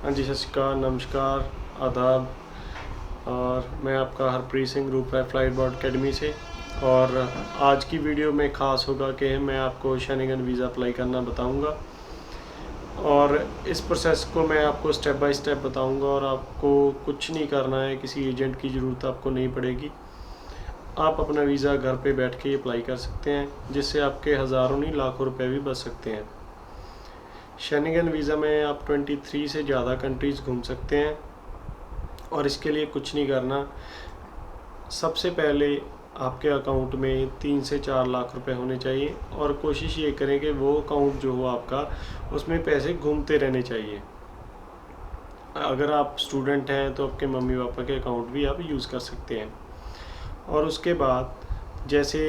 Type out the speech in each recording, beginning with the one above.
हाँ जी, सत श्री अकाल, नमस्कार, आदाब। और मैं आपका हरप्रीत सिंह रूप है फ्लाइट बोर्ड अकेडमी से। और आज की वीडियो में ख़ास होगा कि मैं आपको शेनिगन वीज़ा अप्लाई करना बताऊंगा और इस प्रोसेस को मैं आपको स्टेप बाय स्टेप बताऊंगा। और आपको कुछ नहीं करना है, किसी एजेंट की ज़रूरत आपको नहीं पड़ेगी। आप अपना वीज़ा घर पे बैठ के अप्लाई कर सकते हैं, जिससे आपके हज़ारों नहीं लाखों रुपए भी बच सकते हैं। शेनिगन वीज़ा में आप 23 से ज़्यादा कंट्रीज़ घूम सकते हैं और इसके लिए कुछ नहीं करना। सबसे पहले आपके अकाउंट में 3 से 4 लाख रुपए होने चाहिए और कोशिश ये करें कि वो अकाउंट जो हो आपका, उसमें पैसे घूमते रहने चाहिए। अगर आप स्टूडेंट हैं तो आपके मम्मी पापा के अकाउंट भी आप यूज़ कर सकते हैं। और उसके बाद जैसे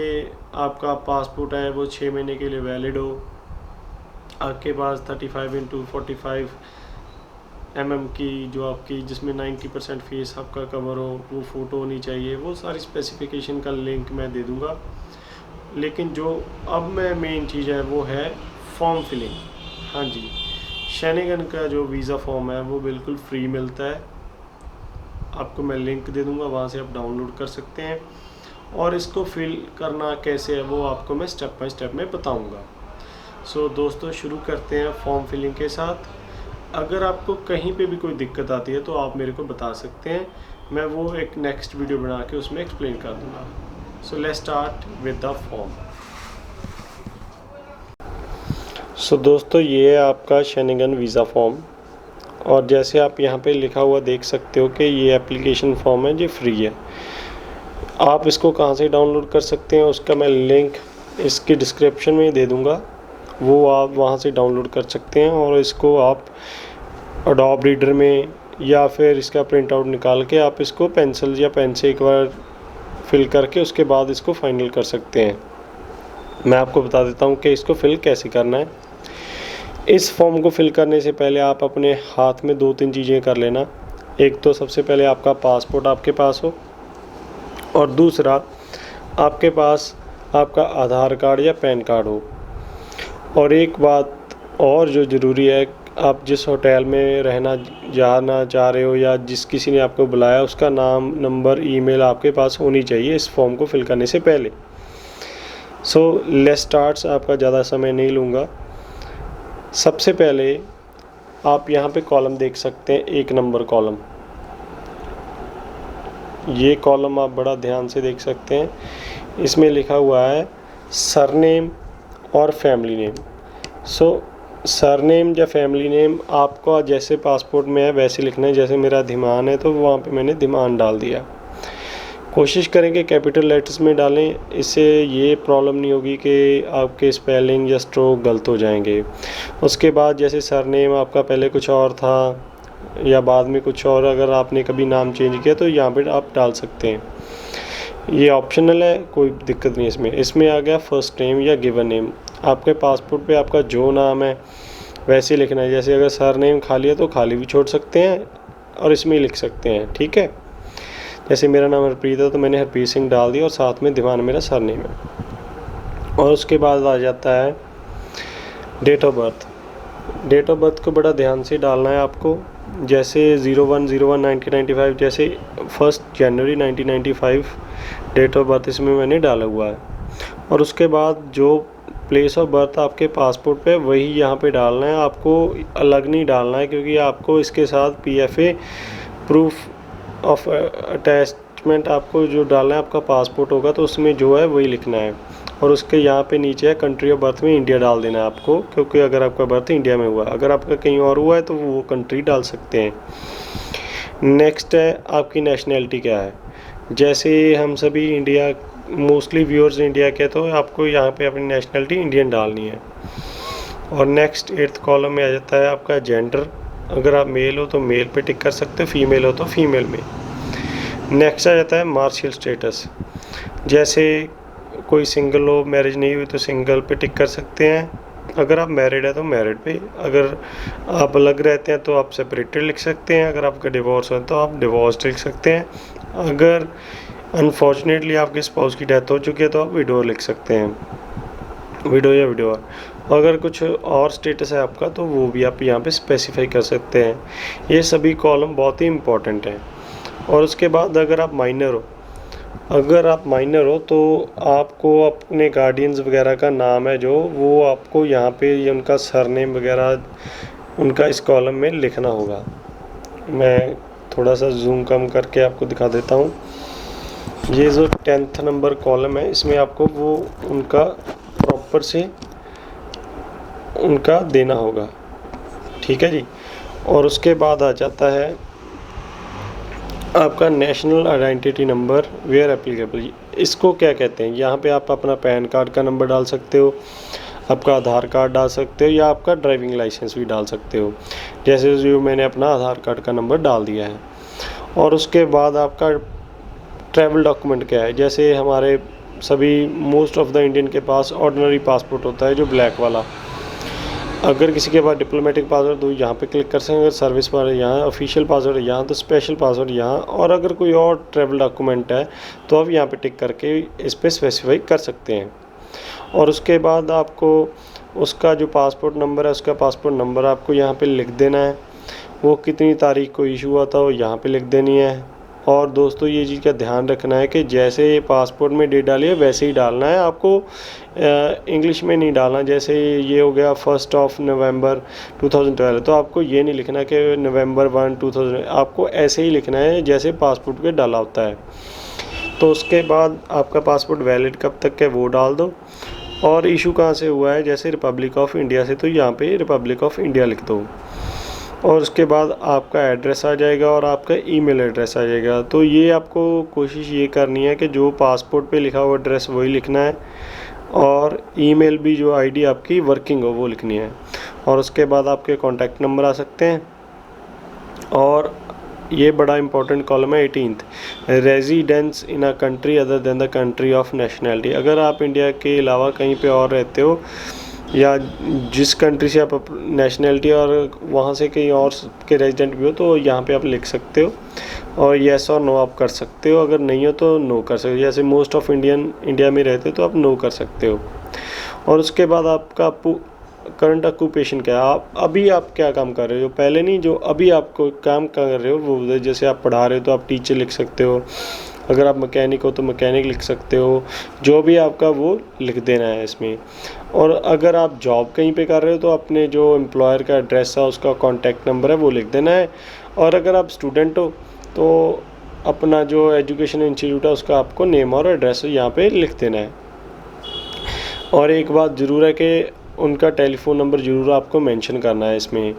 आपका पासपोर्ट है वो 6 महीने के लिए वैलिड हो, आपके पास 35x45 mm की जो आपकी जिसमें 90% फेस आपका कवर हो, वो फ़ोटो होनी चाहिए। वो सारी स्पेसिफिकेशन का लिंक मैं दे दूँगा। लेकिन जो अब मैं मेन चीज़ है वो है फॉर्म फिलिंग। हाँ जी, शेनिगन का जो वीज़ा फॉर्म है वो बिल्कुल फ्री मिलता है। आपको मैं लिंक दे दूँगा, वहाँ से आप डाउनलोड कर सकते हैं। और इसको फिल करना कैसे है वो आपको मैं स्टेप बाय स्टेप में बताऊँगा। सो दोस्तों, शुरू करते हैं फॉर्म फिलिंग के साथ। अगर आपको कहीं पे भी कोई दिक्कत आती है तो आप मेरे को बता सकते हैं, मैं वो एक नेक्स्ट वीडियो बना के उसमें एक्सप्लेन कर दूँगा। So let's start with the form. So दोस्तों, ये है आपका शेनिगन वीज़ा फॉर्म। और जैसे आप यहाँ पे लिखा हुआ देख सकते हो कि ये एप्लीकेशन फॉर्म है, ये फ्री है। आप इसको कहाँ से डाउनलोड कर सकते हैं उसका मैं लिंक इसकी डिस्क्रिप्शन में दे दूँगा, वो आप वहाँ से डाउनलोड कर सकते हैं। और इसको आप एडोब रीडर में या फिर इसका प्रिंट आउट निकाल के आप इसको पेंसिल या पेन से एक बार फिल करके उसके बाद इसको फाइनल कर सकते हैं। मैं आपको बता देता हूँ कि इसको फिल कैसे करना है। इस फॉर्म को फिल करने से पहले आप अपने हाथ में 2-3 चीज़ें कर लेना। एक तो सबसे पहले आपका पासपोर्ट आपके पास हो, और दूसरा आपके पास आपका आधार कार्ड या पैन कार्ड हो। और एक बात और जो ज़रूरी है, आप जिस होटल में जाना चाह रहे हो या जिस किसी ने आपको बुलाया उसका नाम, नंबर, ईमेल आपके पास होनी चाहिए इस फॉर्म को फिल करने से पहले। सो लेट्स स्टार्ट। आपका ज़्यादा समय नहीं लूँगा। सबसे पहले आप यहाँ पे कॉलम देख सकते हैं, 1 नंबर कॉलम। ये कॉलम आप बड़ा ध्यान से देख सकते हैं। इसमें लिखा हुआ है सरनेम और फैमिली नेम। सो सरनेम या फैमिली नेम आपका जैसे पासपोर्ट में है वैसे लिखना है। जैसे मेरा धीमान है तो वहाँ पे मैंने धीमान डाल दिया। कोशिश करें कि कैपिटल लेटर्स में डालें, इससे ये प्रॉब्लम नहीं होगी कि आपके स्पेलिंग या स्ट्रोक गलत हो जाएंगे। उसके बाद जैसे सरनेम आपका पहले कुछ और था या बाद में कुछ और, अगर आपने कभी नाम चेंज किया तो यहाँ पे आप डाल सकते हैं। ये ऑप्शनल है, कोई दिक्कत नहीं इसमें। इसमें आ गया फर्स्ट नेम या गिवन नेम। आपके पासपोर्ट पे आपका जो नाम है वैसे लिखना है। जैसे अगर सरनेम खाली है तो खाली भी छोड़ सकते हैं और इसमें ही लिख सकते हैं, ठीक है। जैसे मेरा नाम हरप्रीत है तो मैंने हरप्रीत सिंह डाल दिया और साथ में दीवान मेरा सरनेम है। और उसके बाद आ जाता है date of birth. Date of birth को बड़ा ध्यान से डालना है आपको। जैसे 01/01/1995, जैसे 1 जनवरी 1995 डेट ऑफ बर्थ इसमें मैंने डाला हुआ है। और उसके बाद जो प्लेस ऑफ बर्थ आपके पासपोर्ट पे वही यहाँ पे डालना है, आपको अलग नहीं डालना है, क्योंकि आपको इसके साथ PFA प्रूफ ऑफ अटैचमेंट आपको जो डालना है, आपका पासपोर्ट होगा तो उसमें जो है वही लिखना है। और उसके यहाँ पे नीचे है कंट्री ऑफ बर्थ में इंडिया डाल देना है आपको, क्योंकि अगर आपका बर्थ इंडिया में हुआ, अगर आपका कहीं और हुआ है तो वो कंट्री डाल सकते हैं। नेक्स्ट है आपकी नेशनैलिटी क्या है। जैसे हम सभी इंडिया, मोस्टली व्यूअर्स इंडिया के, तो आपको यहाँ पे अपनी नेशनैलिटी इंडियन डालनी है। और नेक्स्ट 8th कॉलम में आ जाता है आपका जेंडर। अगर आप मेल हो तो मेल पे टिक कर सकते हो, फीमेल हो तो फीमेल में। नेक्स्ट आ जाता है मार्शियल स्टेटस। जैसे कोई सिंगल हो, मैरिज नहीं हुई तो सिंगल पे टिक कर सकते हैं। अगर आप मैरिड है तो मैरिड पे, अगर आप अलग रहते हैं तो आप सेपरेटेड लिख सकते हैं। अगर आपका डिवोर्स है तो आप डिवोर्स लिख सकते हैं। अगर अनफॉर्चुनेटली आपके स्पाउस की डेथ हो चुकी है तो आप विडो लिख सकते हैं, विडो या विडोअर। अगर कुछ और स्टेटस है आपका तो वो भी आप यहाँ पे स्पेसिफाई कर सकते हैं। ये सभी कॉलम बहुत ही इम्पोर्टेंट हैं। और उसके बाद अगर आप माइनर हो तो आपको अपने गार्डियंस वगैरह का नाम है जो वो आपको यहाँ पे ये उनका सरनेम वगैरह उनका इस कॉलम में लिखना होगा। मैं थोड़ा सा जूम कम करके आपको दिखा देता हूँ। ये जो 10th नंबर कॉलम है इसमें आपको वो उनका प्रॉपर से उनका देना होगा, ठीक है जी। और उसके बाद आ जाता है आपका national identity number where applicable. इसको क्या कहते हैं, यहाँ पे आप अपना पैन कार्ड का नंबर डाल सकते हो, आपका आधार कार्ड डाल सकते हो, या आपका ड्राइविंग लाइसेंस भी डाल सकते हो, जैसे जो मैंने अपना आधार कार्ड का नंबर डाल दिया है। और उसके बाद आपका ट्रैवल डॉक्यूमेंट क्या है, जैसे हमारे सभी मोस्ट ऑफ द इंडियन के पास ऑर्डिनरी पासपोर्ट होता है जो ब्लैक वाला। अगर किसी के पास डिप्लोमेटिक पासवर्ड तो यहाँ पे क्लिक कर सकते हैं, अगर सर्विस पर यहाँ, ऑफिशियल पासवर्ड यहाँ तो स्पेशल पासवर्ड यहाँ, और अगर कोई और ट्रैवल डॉक्यूमेंट है तो आप यहाँ पे टिक करके इस पर स्पेसिफाई कर सकते हैं। और उसके बाद आपको उसका जो पासपोर्ट नंबर है उसका पासपोर्ट नंबर आपको यहाँ पे लिख देना है, वो कितनी तारीख को इशू हुआ था वो यहाँ पे लिख देनी है। और दोस्तों ये चीज़ का ध्यान रखना है कि जैसे पासपोर्ट में डेट डाली है वैसे ही डालना है, आपको इंग्लिश में नहीं डालना। जैसे ये हो गया 1 नवंबर 2012 तो आपको ये नहीं लिखना कि November 1, 2000, आपको ऐसे ही लिखना है जैसे पासपोर्ट पे डाला होता है। तो उसके बाद आपका पासपोर्ट वैलिड कब तक है वो डाल दो, और इशू कहाँ से हुआ है, जैसे रिपब्लिक ऑफ इंडिया से तो यहाँ पे रिपब्लिक ऑफ इंडिया लिख दो। और उसके बाद आपका एड्रेस आ जाएगा और आपका ईमेल एड्रेस आ जाएगा। तो ये आपको कोशिश ये करनी है कि जो पासपोर्ट पे लिखा हुआ एड्रेस वही लिखना है, और ईमेल भी जो आईडी आपकी वर्किंग हो वो लिखनी है। और उसके बाद आपके कॉन्टैक्ट नंबर आ सकते हैं। और ये बड़ा इंपॉर्टेंट कॉलम है 18th, residence in a country other than the country of nationality. अगर आप इंडिया के अलावा कहीं पे और रहते हो या जिस कंट्री से आप नेशनैलिटी और वहाँ से कहीं और के रेजिडेंट भी हो तो यहाँ पे आप लिख सकते हो, और येस और नो आप कर सकते हो। अगर नहीं हो तो नो कर सकते हो, जैसे मोस्ट ऑफ इंडिया में रहते हो तो आप नो कर सकते हो। और उसके बाद आपका करंट ऑक्यूपेशन क्या है, आप क्या काम कर रहे हो, पहले नहीं, जो अभी आपको काम कर रहे हो वो, जैसे आप पढ़ा रहे हो तो आप टीचर लिख सकते हो, अगर आप मैकेनिक हो तो मैकेनिक लिख सकते हो, जो भी आपका वो लिख देना है इसमें। और अगर आप जॉब कहीं पे कर रहे हो तो अपने जो एम्प्लॉयर का एड्रेस है उसका कॉन्टैक्ट नंबर है वो लिख देना है। और अगर आप स्टूडेंट हो तो अपना जो एजुकेशन इंस्टीट्यूट है उसका आपको नेम और एड्रेस यहाँ पे लिख देना है। और एक बात ज़रूर है कि उनका टेलीफ़ोन नंबर ज़रूर आपको मेंशन करना है इसमें।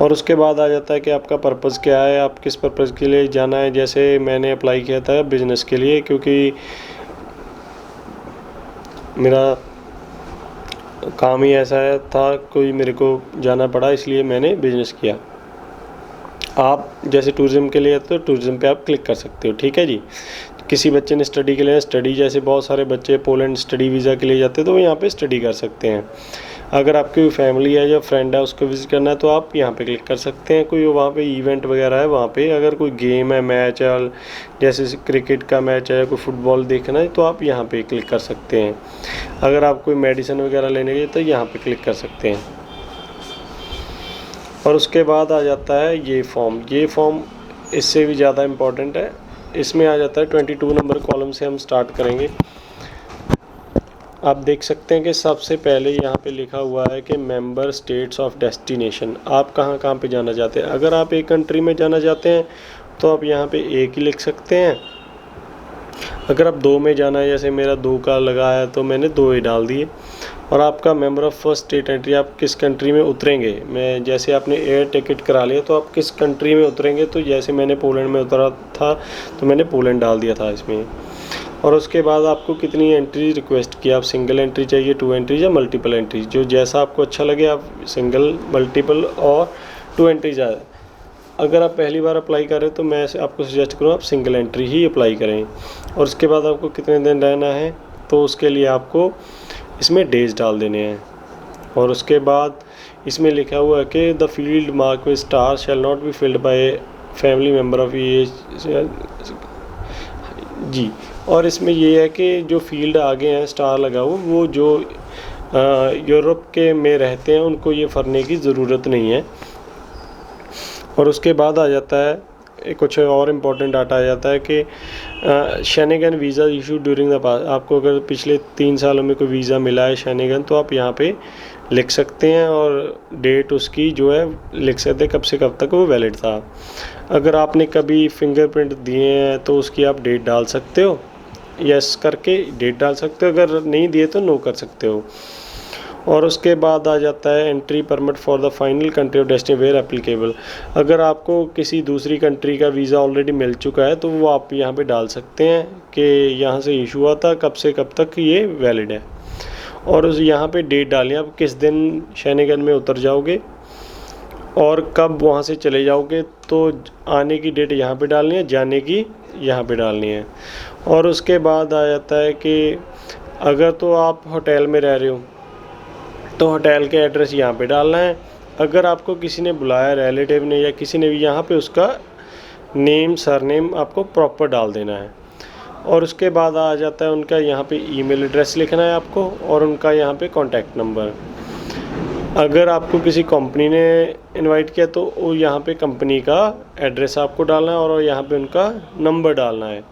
और उसके बाद आ जाता है कि आपका पर्पज़ क्या है, आप किस पर्पज़ के लिए जाना है। जैसे मैंने अप्लाई किया था बिज़नेस के लिए, क्योंकि मेरा काम ही ऐसा है था, कोई मेरे को जाना पड़ा इसलिए मैंने बिज़नेस किया। आप जैसे टूरिज़्म के लिए तो टूरिज़्म पे आप क्लिक कर सकते हो, ठीक है जी। किसी बच्चे ने स्टडी के लिए स्टडी, जैसे बहुत सारे बच्चे पोलैंड स्टडी वीज़ा के लिए जाते हैं तो वो यहाँ पे स्टडी कर सकते हैं। अगर आपकी फैमिली है या फ्रेंड है उसको विज़िट करना है तो आप यहाँ पे क्लिक कर सकते हैं। कोई वहाँ पे इवेंट वगैरह है वहाँ पे, अगर कोई गेम है, मैच है, जैसे क्रिकेट का मैच है, कोई फुटबॉल देखना है तो आप यहाँ पे क्लिक कर सकते हैं। अगर आप कोई मेडिसिन वगैरह लेने के तो यहाँ पे क्लिक कर सकते हैं। और उसके बाद आ जाता है ये फॉर्म इससे भी ज़्यादा इम्पॉर्टेंट है। इसमें आ जाता है 22 नंबर कॉलम से हम स्टार्ट करेंगे। आप देख सकते हैं कि सबसे पहले यहाँ पे लिखा हुआ है कि मेंबर स्टेट्स ऑफ डेस्टिनेशन, आप कहाँ पे जाना चाहते हैं। अगर आप एक कंट्री में जाना चाहते हैं तो आप यहाँ पे एक ही लिख सकते हैं। अगर आप 2 में जाना है, जैसे मेरा 2 का लगा है तो मैंने 2 ही डाल दिए। और आपका member of first state entry, आप किस कंट्री में उतरेंगे, मैं जैसे आपने एयर टिकट करा लिया तो आप किस कंट्री में उतरेंगे, तो जैसे मैंने पोलैंड में उतरा था तो मैंने पोलैंड डाल दिया था इसमें। और उसके बाद आपको कितनी एंट्री रिक्वेस्ट की, आप सिंगल एंट्री चाहिए, 2 एंट्रीज या मल्टीपल एंट्रीज, जो जैसा आपको अच्छा लगे आप सिंगल, मल्टीपल और 2 एंट्रीज आए। अगर आप पहली बार अप्लाई कर रहे हो तो मैं आपको सजेस्ट करूँ आप सिंगल एंट्री ही अप्लाई करें। और उसके बाद आपको कितने दिन रहना है तो उसके लिए आपको इसमें डेज डाल देने हैं। और उसके बाद इसमें लिखा हुआ है कि the field mark with star shall not be filled by family member of ये जी। और इसमें ये है कि जो फील्ड आगे हैं स्टार लगा हुआ वो जो यूरोप के में रहते हैं उनको ये भरने की ज़रूरत नहीं है। और उसके बाद आ जाता है कुछ और इम्पोर्टेंट डाटा आ जाता है कि Schengen visa issue during the पास। आपको अगर पिछले 3 सालों में कोई वीज़ा मिला है शेनेगन, तो आप यहाँ पे लिख सकते हैं और डेट उसकी जो है लिख सकते हैं कब से कब तक वो वैलिड था। अगर आपने कभी फिंगरप्रिंट दिए हैं तो उसकी आप डेट डाल सकते हो, यस करके डेट डाल सकते हो, अगर नहीं दिए तो नो कर सकते हो। और उसके बाद आ जाता है entry permit for the final country of destiny where applicable. अगर आपको किसी दूसरी कंट्री का वीज़ा ऑलरेडी मिल चुका है तो वो आप यहाँ पे डाल सकते हैं कि यहाँ से इशू हुआ था, कब से कब तक ये वैलिड है। और उस यहाँ पे डेट डालिए, आप किस दिन शेनेगन में उतर जाओगे और कब वहाँ से चले जाओगे, तो आने की डेट यहाँ पे डालनी है, जाने की यहाँ पे डालनी है। और उसके बाद आ जाता है कि अगर तो आप होटल में रह रहे हो तो होटल के एड्रेस यहाँ पे डालना है। अगर आपको किसी ने बुलाया, रिलेटिव ने या किसी ने भी, यहाँ पे उसका नेम सरनेम आपको प्रॉपर डाल देना है। और उसके बाद आ जाता है उनका यहाँ पे ईमेल एड्रेस लिखना है आपको, और उनका यहाँ पे कॉन्टैक्ट नंबर। अगर आपको किसी कंपनी ने इनवाइट किया तो वो यहाँ पे कंपनी का एड्रेस आपको डालना है और यहाँ पे उनका नंबर डालना है।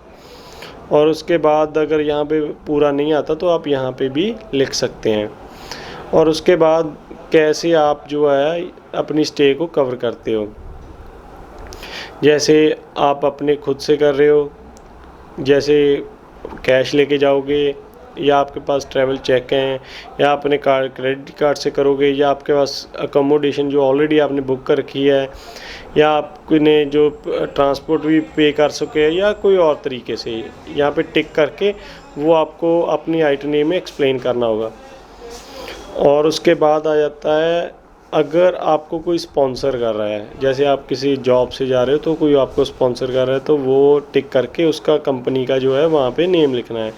और उसके बाद अगर यहाँ पे पूरा नहीं आता तो आप यहाँ पे भी लिख सकते हैं। और उसके बाद कैसे आप जो है अपनी स्टे को कवर करते हो, जैसे आप अपने खुद से कर रहे हो, जैसे कैश लेके जाओगे, या आपके पास ट्रैवल चेक हैं, या अपने कार्ड क्रेडिट कार्ड से करोगे, या आपके पास अकोमोडेशन जो ऑलरेडी आपने बुक कर रखी है, या आपने जो ट्रांसपोर्ट भी पे कर सके, या कोई और तरीके से यहाँ पे टिक करके वो आपको अपनी आइटनरी में एक्सप्लेन करना होगा। और उसके बाद आ जाता है अगर आपको कोई स्पॉन्सर कर रहा है, जैसे आप किसी जॉब से जा रहे हो तो कोई आपको स्पॉन्सर कर रहा है, तो वो टिक करके उसका कंपनी का जो है वहाँ पे नेम लिखना है।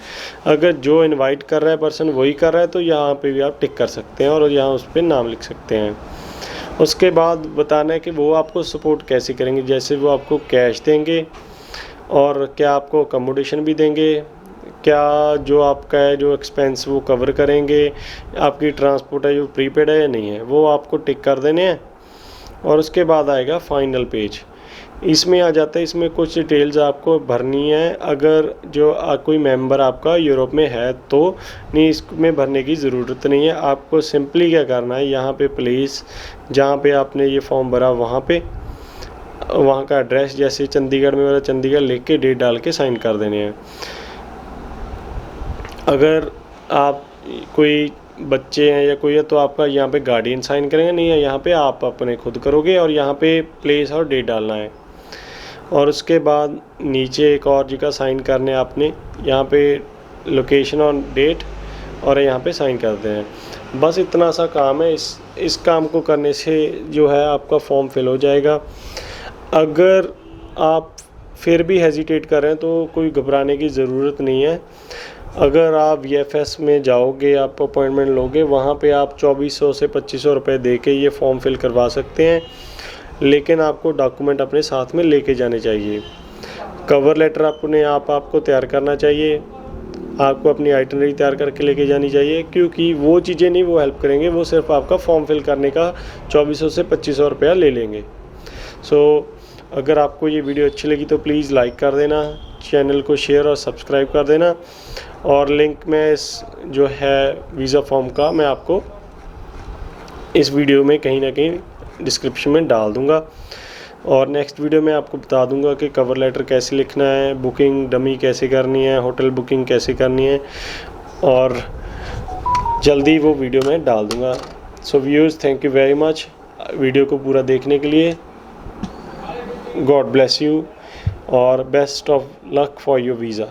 अगर जो इनवाइट कर रहा है पर्सन वही कर रहा है तो यहाँ पे भी आप टिक कर सकते हैं और यहाँ उस पर नाम लिख सकते हैं। उसके बाद बताना है कि वो आपको सपोर्ट कैसे करेंगे, जैसे वो आपको कैश देंगे और क्या आपको अकोमोडेशन भी देंगे, क्या जो आपका है जो एक्सपेंस वो कवर करेंगे, आपकी ट्रांसपोर्ट है जो प्रीपेड है या नहीं है, वो आपको टिक कर देने हैं। और उसके बाद आएगा फाइनल पेज। इसमें आ जाता है, इसमें कुछ डिटेल्स आपको भरनी है। अगर जो कोई मेंबर आपका यूरोप में है तो नहीं, इसमें भरने की ज़रूरत नहीं है। आपको सिंपली क्या करना है, यहाँ पे प्लेस जहाँ पे आपने ये फॉर्म भरा वहाँ का एड्रेस, जैसे चंडीगढ़ में वाला चंडीगढ़ लिख के डेट डाल के साइन कर देने हैं। अगर आप कोई बच्चे हैं या कोई है तो आपका यहाँ पे गार्डियन साइन करेंगे, नहीं है यहाँ पे आप अपने खुद करोगे और यहाँ पे प्लेस और डेट डालना है। और उसके बाद नीचे एक और जगह साइन करने आपने, यहाँ पे लोकेशन और डेट, और यहाँ पे साइन करते हैं। बस इतना सा काम है। इस काम को करने से जो है आपका फॉर्म फिल हो जाएगा। अगर आप फिर भी हेजिटेट कर रहे हैं तो कोई घबराने की ज़रूरत नहीं है। अगर आप VFS में जाओगे, आप अपॉइंटमेंट लोगे, वहाँ पे आप 2400 से 2500 रुपये दे के ये फॉर्म फिल करवा सकते हैं, लेकिन आपको डॉक्यूमेंट अपने साथ में लेके जाने चाहिए। कवर लेटर आपको तैयार करना चाहिए, आपको अपनी आइटनरी तैयार करके लेके जानी चाहिए, क्योंकि वो चीज़ें नहीं वो हेल्प करेंगे, वो सिर्फ आपका फॉर्म फिल करने का 2400 से 2500 रुपया ले लेंगे। अगर आपको ये वीडियो अच्छी लगी तो प्लीज़ लाइक कर देना, चैनल को शेयर और सब्सक्राइब कर देना, और लिंक में इस जो है वीज़ा फॉर्म का मैं आपको इस वीडियो में कहीं ना कहीं डिस्क्रिप्शन में डाल दूंगा। और नेक्स्ट वीडियो में आपको बता दूंगा कि कवर लेटर कैसे लिखना है, बुकिंग डमी कैसे करनी है, होटल बुकिंग कैसे करनी है, और जल्दी वो वीडियो में डाल दूंगा। So viewers, thank you very much video को पूरा देखने के लिए। गॉड ब्लेस यू और best of luck for your visa.